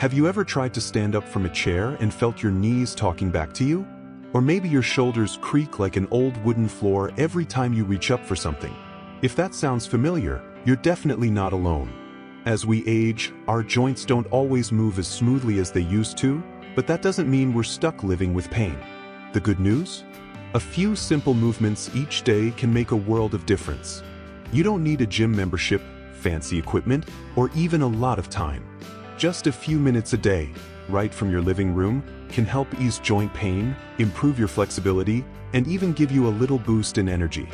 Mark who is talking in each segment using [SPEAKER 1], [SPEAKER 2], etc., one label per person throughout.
[SPEAKER 1] Have you ever tried to stand up from a chair and felt your knees talking back to you? Or maybe your shoulders creak like an old wooden floor every time you reach up for something. If that sounds familiar, you're definitely not alone. As we age, our joints don't always move as smoothly as they used to, but that doesn't mean we're stuck living with pain. The good news? A few simple movements each day can make a world of difference. You don't need a gym membership, fancy equipment, or even a lot of time. Just a few minutes a day, right from your living room, can help ease joint pain, improve your flexibility, and even give you a little boost in energy.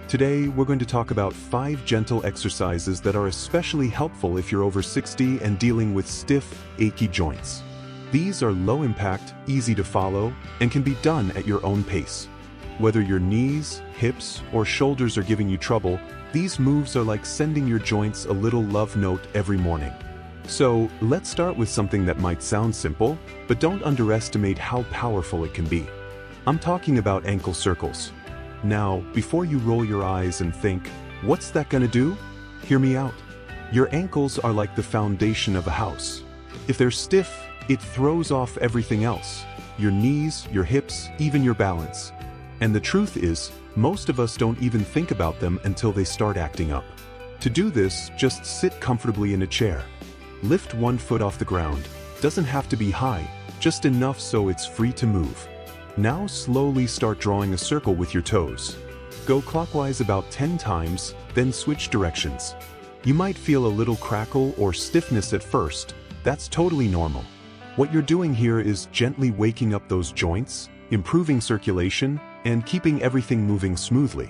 [SPEAKER 1] Today, we're going to talk about 5 gentle exercises that are especially helpful if you're over 60 and dealing with stiff, achy joints. These are low impact, easy to follow, and can be done at your own pace. Whether your knees, hips, or shoulders are giving you trouble, these moves are like sending your joints a little love note every morning. So, let's start with something that might sound simple, but don't underestimate how powerful it can be. I'm talking about ankle circles. Now, before you roll your eyes and think, what's that gonna do? Hear me out. Your ankles are like the foundation of a house. If they're stiff, it throws off everything else. Your knees, your hips, even your balance. And the truth is, most of us don't even think about them until they start acting up. To do this, just sit comfortably in a chair. Lift one foot off the ground. Doesn't have to be high, just enough so it's free to move. Now slowly start drawing a circle with your toes. Go clockwise about 10 times, then switch directions. You might feel a little crackle or stiffness at first. That's totally normal. What you're doing here is gently waking up those joints, improving circulation, and keeping everything moving smoothly.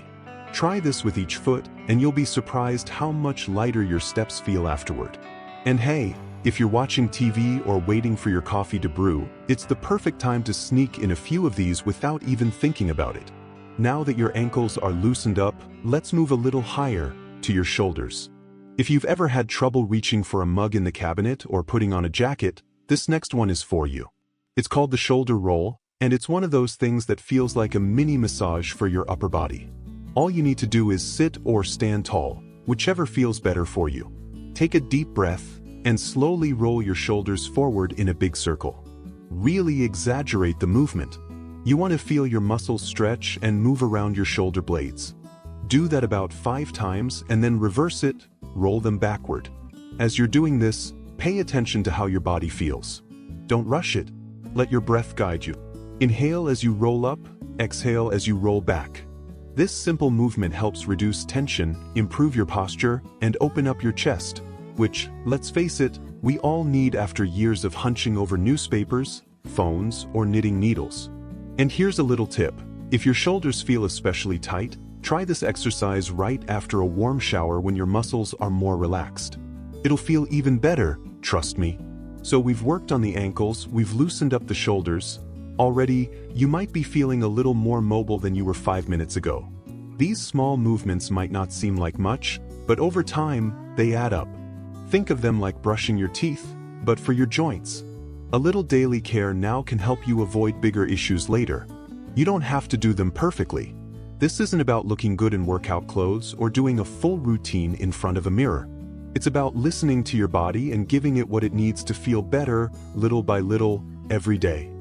[SPEAKER 1] Try this with each foot, and you'll be surprised how much lighter your steps feel afterward. And hey, if you're watching TV or waiting for your coffee to brew, it's the perfect time to sneak in a few of these without even thinking about it. Now that your ankles are loosened up, let's move a little higher, to your shoulders. If you've ever had trouble reaching for a mug in the cabinet or putting on a jacket, this next one is for you. It's called the shoulder roll, and it's one of those things that feels like a mini massage for your upper body. All you need to do is sit or stand tall, whichever feels better for you. Take a deep breath, and slowly roll your shoulders forward in a big circle. Really exaggerate the movement. You want to feel your muscles stretch and move around your shoulder blades. Do that about 5 times and then reverse it, roll them backward. As you're doing this, pay attention to how your body feels. Don't rush it. Let your breath guide you. Inhale as you roll up, exhale as you roll back. This simple movement helps reduce tension, improve your posture, and open up your chest, which, let's face it, we all need after years of hunching over newspapers, phones, or knitting needles. And here's a little tip. If your shoulders feel especially tight, try this exercise right after a warm shower when your muscles are more relaxed. It'll feel even better, trust me. So we've worked on the ankles, we've loosened up the shoulders. Already, you might be feeling a little more mobile than you were 5 minutes ago. These small movements might not seem like much, but over time, they add up. Think of them like brushing your teeth, but for your joints. A little daily care now can help you avoid bigger issues later. You don't have to do them perfectly. This isn't about looking good in workout clothes or doing a full routine in front of a mirror. It's about listening to your body and giving it what it needs to feel better, little by little, every day.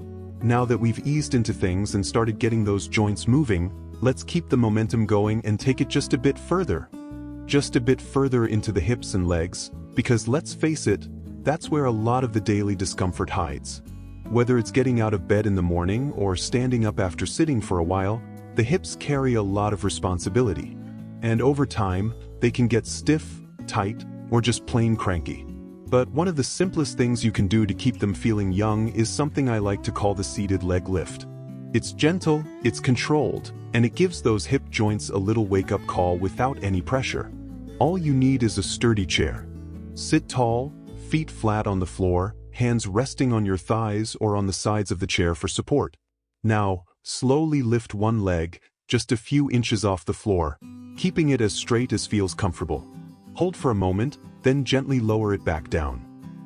[SPEAKER 1] Now that we've eased into things and started getting those joints moving, let's keep the momentum going and take it just a bit further. Just a bit further into the hips and legs, because let's face it, that's where a lot of the daily discomfort hides. Whether it's getting out of bed in the morning or standing up after sitting for a while, the hips carry a lot of responsibility. And over time, they can get stiff, tight, or just plain cranky. But one of the simplest things you can do to keep them feeling young is something I like to call the seated leg lift. It's gentle, it's controlled, and it gives those hip joints a little wake-up call without any pressure. All you need is a sturdy chair. Sit tall, feet flat on the floor, hands resting on your thighs or on the sides of the chair for support. Now, slowly lift one leg, just a few inches off the floor, keeping it as straight as feels comfortable. Hold for a moment, then gently lower it back down.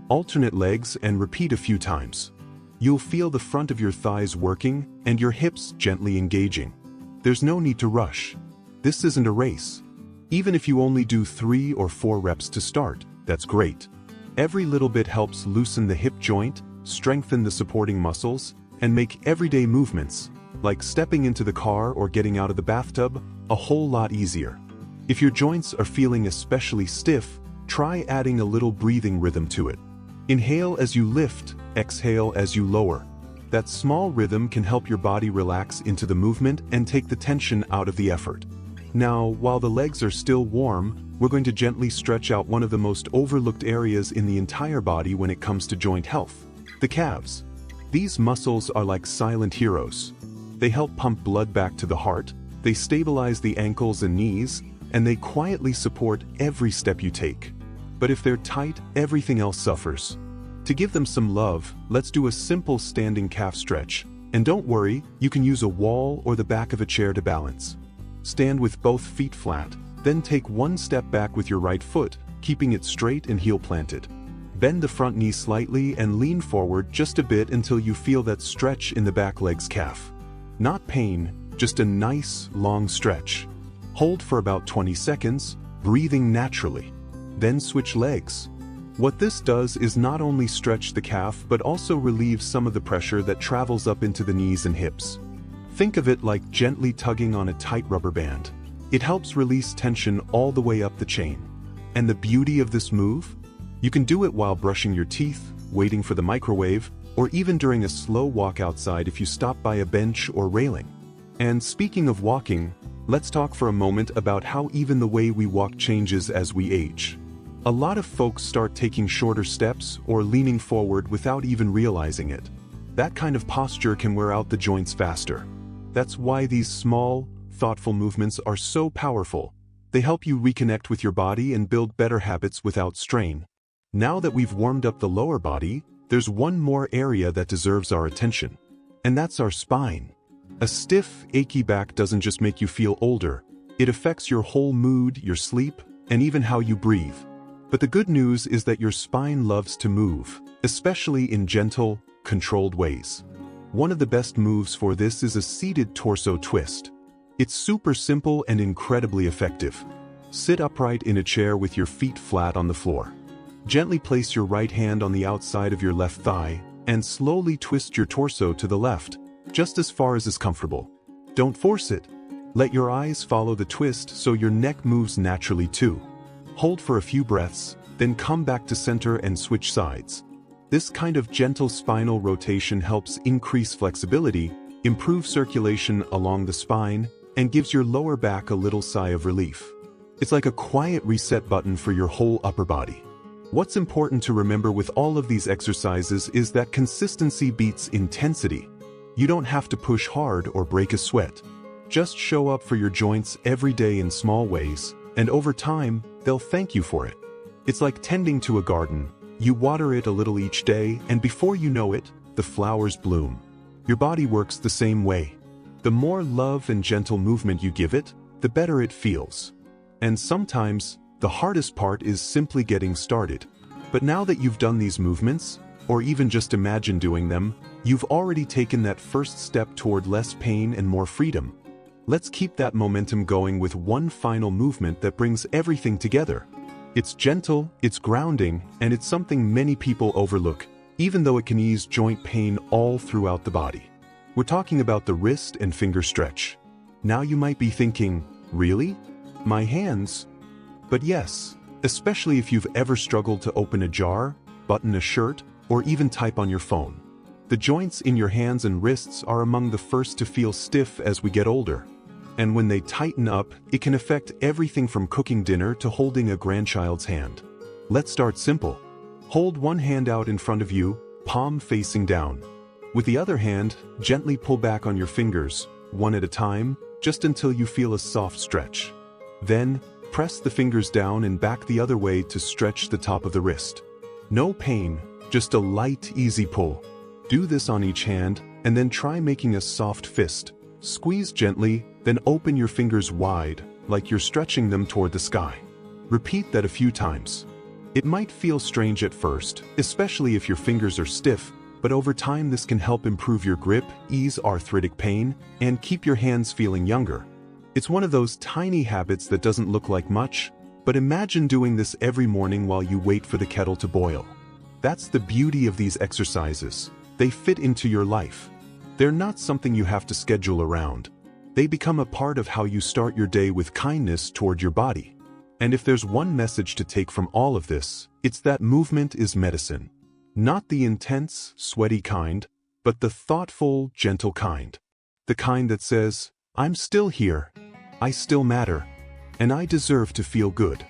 [SPEAKER 1] Alternate legs and repeat a few times. You'll feel the front of your thighs working and your hips gently engaging. There's no need to rush. This isn't a race. Even if you only do 3 or 4 reps to start, that's great. Every little bit helps loosen the hip joint, strengthen the supporting muscles, and make everyday movements, like stepping into the car or getting out of the bathtub, a whole lot easier. If your joints are feeling especially stiff, try adding a little breathing rhythm to it. Inhale as you lift, exhale as you lower. That small rhythm can help your body relax into the movement and take the tension out of the effort. Now, while the legs are still warm, we're going to gently stretch out one of the most overlooked areas in the entire body when it comes to joint health: the calves. These muscles are like silent heroes. They help pump blood back to the heart, they stabilize the ankles and knees, and they quietly support every step you take. But if they're tight, everything else suffers. To give them some love, let's do a simple standing calf stretch. And don't worry, you can use a wall or the back of a chair to balance. Stand with both feet flat, then take one step back with your right foot, keeping it straight and heel planted. Bend the front knee slightly and lean forward just a bit until you feel that stretch in the back leg's calf. Not pain, just a nice, long stretch. Hold for about 20 seconds, breathing naturally. Then switch legs. What this does is not only stretch the calf but also relieve some of the pressure that travels up into the knees and hips. Think of it like gently tugging on a tight rubber band. It helps release tension all the way up the chain. And the beauty of this move? You can do it while brushing your teeth, waiting for the microwave, or even during a slow walk outside if you stop by a bench or railing. And speaking of walking, let's talk for a moment about how even the way we walk changes as we age. A lot of folks start taking shorter steps or leaning forward without even realizing it. That kind of posture can wear out the joints faster. That's why these small, thoughtful movements are so powerful. They help you reconnect with your body and build better habits without strain. Now that we've warmed up the lower body, there's one more area that deserves our attention. And that's our spine. A stiff, achy back doesn't just make you feel older. It affects your whole mood, your sleep, and even how you breathe. But the good news is that your spine loves to move, especially in gentle, controlled ways. One of the best moves for this is a seated torso twist. It's super simple and incredibly effective. Sit upright in a chair with your feet flat on the floor. Gently place your right hand on the outside of your left thigh and slowly twist your torso to the left, just as far as is comfortable. Don't force it. Let your eyes follow the twist so your neck moves naturally too. Hold for a few breaths, then come back to center and switch sides. This kind of gentle spinal rotation helps increase flexibility, improve circulation along the spine, and gives your lower back a little sigh of relief. It's like a quiet reset button for your whole upper body. What's important to remember with all of these exercises is that consistency beats intensity. You don't have to push hard or break a sweat. Just show up for your joints every day in small ways, and over time, they'll thank you for it. It's like tending to a garden. You water it a little each day, and before you know it, the flowers bloom. Your body works the same way. The more love and gentle movement you give it, the better it feels. And sometimes, the hardest part is simply getting started. But now that you've done these movements, or even just imagine doing them, you've already taken that first step toward less pain and more freedom. Let's keep that momentum going with one final movement that brings everything together. It's gentle, it's grounding, and it's something many people overlook, even though it can ease joint pain all throughout the body. We're talking about the wrist and finger stretch. Now you might be thinking, really? My hands? But yes, especially if you've ever struggled to open a jar, button a shirt, or even type on your phone. The joints in your hands and wrists are among the first to feel stiff as we get older. And when they tighten up, it can affect everything from cooking dinner to holding a grandchild's hand. Let's start simple. Hold one hand out in front of you, palm facing down. With the other hand, gently pull back on your fingers, one at a time, just until you feel a soft stretch. Then, press the fingers down and back the other way to stretch the top of the wrist. No pain, just a light, easy pull. Do this on each hand, and then try making a soft fist. Squeeze gently, then open your fingers wide, like you're stretching them toward the sky. Repeat that a few times. It might feel strange at first, especially if your fingers are stiff, but over time this can help improve your grip, ease arthritic pain, and keep your hands feeling younger. It's one of those tiny habits that doesn't look like much, But imagine doing this every morning while you wait for the kettle to boil. That's the beauty of these exercises. They fit into your life. They're not something you have to schedule around. They become a part of how you start your day with kindness toward your body. And if there's one message to take from all of this, it's that movement is medicine. Not the intense, sweaty kind, but the thoughtful, gentle kind. The kind that says, I'm still here, I still matter, and I deserve to feel good.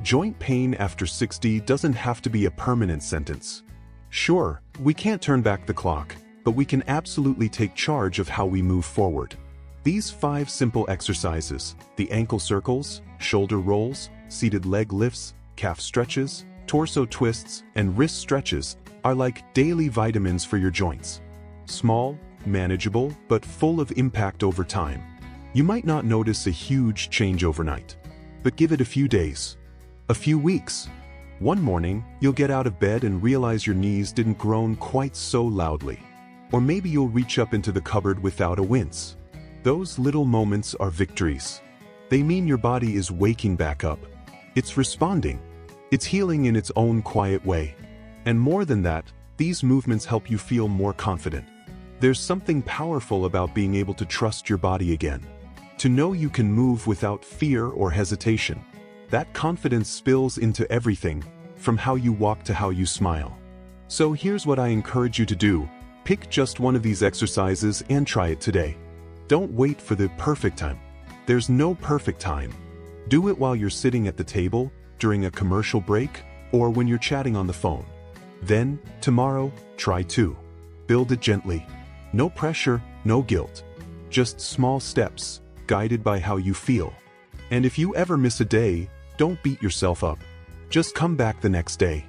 [SPEAKER 1] Joint pain after 60 doesn't have to be a permanent sentence. Sure, we can't turn back the clock, but we can absolutely take charge of how we move forward. These 5 simple exercises, the ankle circles, shoulder rolls, seated leg lifts, calf stretches, torso twists, and wrist stretches, are like daily vitamins for your joints. Small, manageable, but full of impact over time. You might not notice a huge change overnight, but give it a few days, a few weeks. One morning, you'll get out of bed and realize your knees didn't groan quite so loudly. Or maybe you'll reach up into the cupboard without a wince. Those little moments are victories. They mean your body is waking back up. It's responding. It's healing in its own quiet way. And more than that, these movements help you feel more confident. There's something powerful about being able to trust your body again. To know you can move without fear or hesitation. That confidence spills into everything, from how you walk to how you smile. So here's what I encourage you to do. Pick just one of these exercises and try it today. Don't wait for the perfect time. There's no perfect time. Do it while you're sitting at the table, during a commercial break, or when you're chatting on the phone. Then, tomorrow, try 2. Build it gently. No pressure, no guilt. Just small steps, guided by how you feel. And if you ever miss a day, don't beat yourself up. Just come back the next day.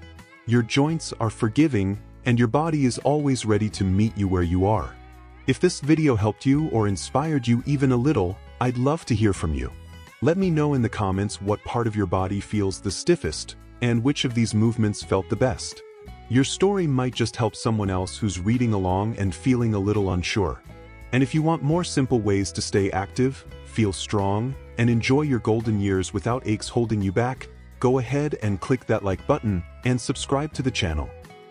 [SPEAKER 1] Your joints are forgiving, and your body is always ready to meet you where you are. If this video helped you or inspired you even a little, I'd love to hear from you. Let me know in the comments what part of your body feels the stiffest, and which of these movements felt the best. Your story might just help someone else who's reading along and feeling a little unsure. And if you want more simple ways to stay active, feel strong, and enjoy your golden years without aches holding you back, go ahead and click that like button and subscribe to the channel.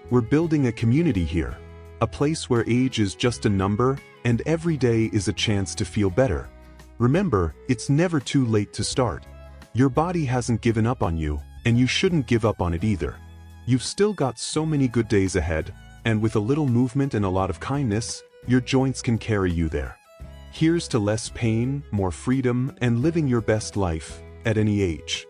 [SPEAKER 1] We're building a community here, a place where age is just a number and every day is a chance to feel better. Remember, it's never too late to start. Your body hasn't given up on you, and you shouldn't give up on it either. You've still got so many good days ahead, and with a little movement and a lot of kindness, your joints can carry you there. Here's to less pain, more freedom, and living your best life at any age.